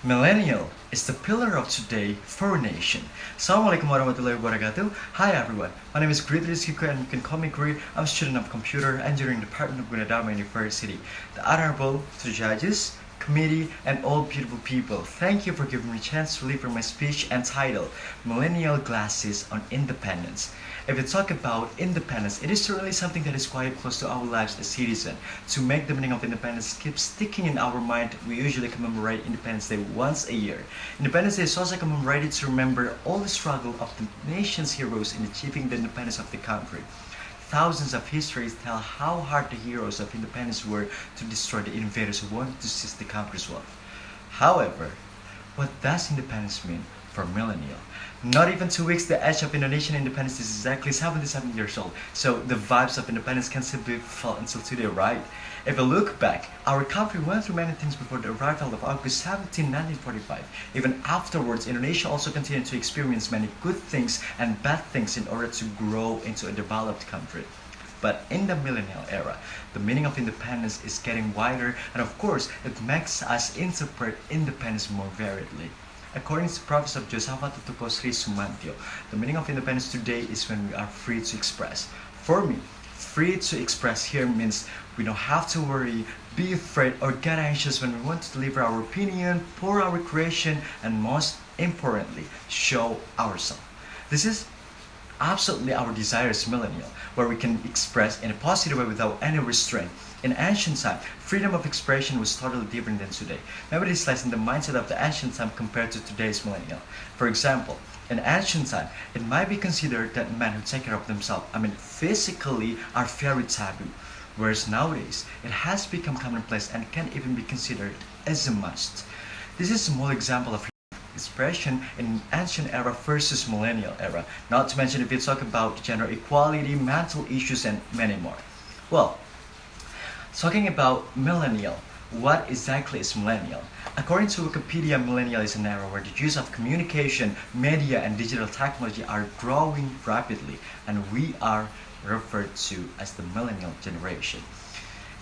Millennial is the pillar of today for a nation. Assalamualaikum warahmatullahi wabarakatuh. Hi everyone, my name is Gridris Kiko and you can call me Grid. I'm a student of Computer Engineering Department of Gunadarma University. The honorable to the judges, committee, and all beautiful people. Thank you for giving me a chance to deliver my speech entitled Millennial Glasses on Independence. If we talk about independence, it is certainly something that is quite close to our lives as citizens. To make the meaning of independence keep sticking in our mind, we usually commemorate Independence Day once a year. Independence Day is also commemorated to remember all the struggle of the nation's heroes in achieving the independence of the country. Thousands of histories tell how hard the heroes of independence were to destroy the invaders who wanted to seize the country's wealth. However, what does independence mean for millennial? Not even 2 weeks, the age of Indonesian independence is exactly 77 years old. So the vibes of independence can still be felt until today, right? If we look back, our country went through many things before the arrival of August 17, 1945. Even afterwards, Indonesia also continued to experience many good things and bad things in order to grow into a developed country. But in the millennial era, the meaning of independence is getting wider, and of course, it makes us interpret independence more variedly. According to Professor Josaphat Tutuko Sri Sumantyo, the meaning of independence today is when we are free to express. For me, free to express here means we don't have to worry, be afraid, or get anxious when we want to deliver our opinion, pour our creation, and most importantly, show ourselves. This is absolutely our desire as millennial, where we can express in a positive way without any restraint. In ancient time, freedom of expression was totally different than today. Maybe this lies in the mindset of the ancient time compared to today's millennial. For example, in ancient time, it might be considered that men who take care of themselves, physically, are very taboo. Whereas nowadays, it has become commonplace and can even be considered as a must. This is a small example of expression in ancient era versus millennial era. Not to mention if you talk about gender equality, mental issues, and many more. Well, talking about millennial, what exactly is millennial? According to Wikipedia, millennial is an era where the use of communication, media, and digital technology are growing rapidly, and we are referred to as the millennial generation.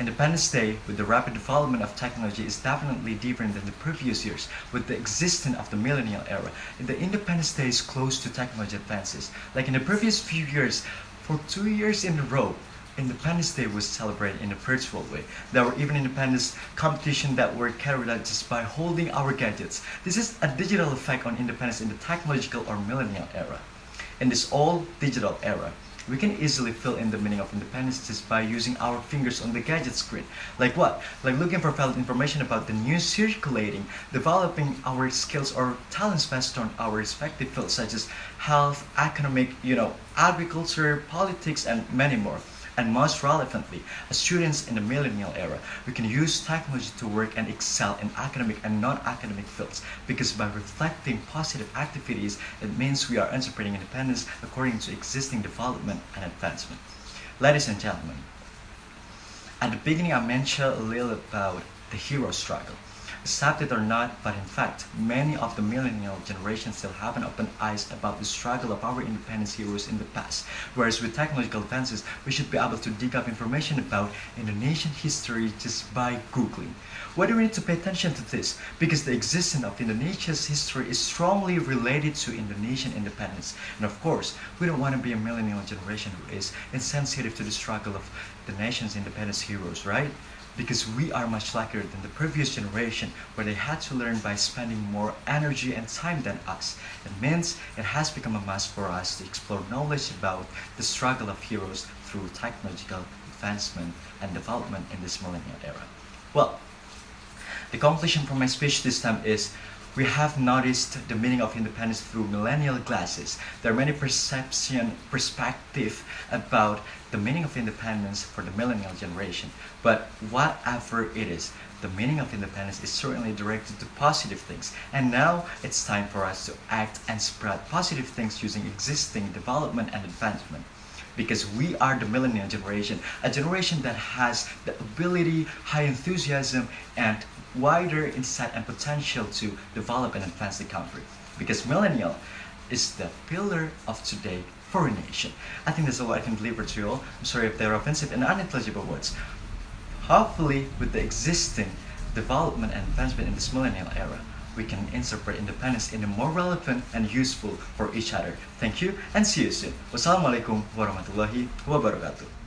Independence Day, with the rapid development of technology, is definitely different than the previous years. With the existence of the millennial era, the Independence Day is close to technology advances. Like in the previous few years, for 2 years in a row, Independence Day was celebrated in a virtual way. There were even independence competitions that were carried out just by holding our gadgets. This is a digital effect on independence in the technological or millennial era. In this all digital era, we can easily fill in the meaning of independence just by using our fingers on the gadget screen. Like what? Like looking for valid information about the news circulating, developing our skills or talents based on our respective fields such as health, economic, agriculture, politics, and many more. And most relevantly, as students in the millennial era, we can use technology to work and excel in academic and non-academic fields because by reflecting positive activities, it means we are interpreting independence according to existing development and advancement. Ladies and gentlemen, at the beginning I mentioned a little about the hero struggle. Accept it or not, but in fact, many of the millennial generation still haven't opened eyes about the struggle of our independence heroes in the past. Whereas with technological advances, we should be able to dig up information about Indonesian history just by Googling. Why do we need to pay attention to this? Because the existence of Indonesia's history is strongly related to Indonesian independence. And of course, we don't want to be a millennial generation who is insensitive to the struggle of the nation's independence heroes, right? Because we are much luckier than the previous generation where they had to learn by spending more energy and time than us. It means it has become a must for us to explore knowledge about the struggle of heroes through technological advancement and development in this millennial era. Well, the conclusion from my speech this time is we have noticed the meaning of independence through millennial glasses. There are many perspectives about the meaning of independence for the millennial generation. But whatever it is, the meaning of independence is certainly directed to positive things. And now it's time for us to act and spread positive things using existing development and advancement. Because we are the millennial generation, a generation that has the ability, high enthusiasm, and wider insight and potential to develop and advance the country. Because millennial is the pillar of today for a nation. I think that's all I can deliver to you all. I'm sorry if they're offensive and unintelligible words. Hopefully, with the existing development and advancement in this millennial era, we can interpret independence in a more relevant and useful for each other. Thank you and see you soon. Wassalamualaikum warahmatullahi wabarakatuh.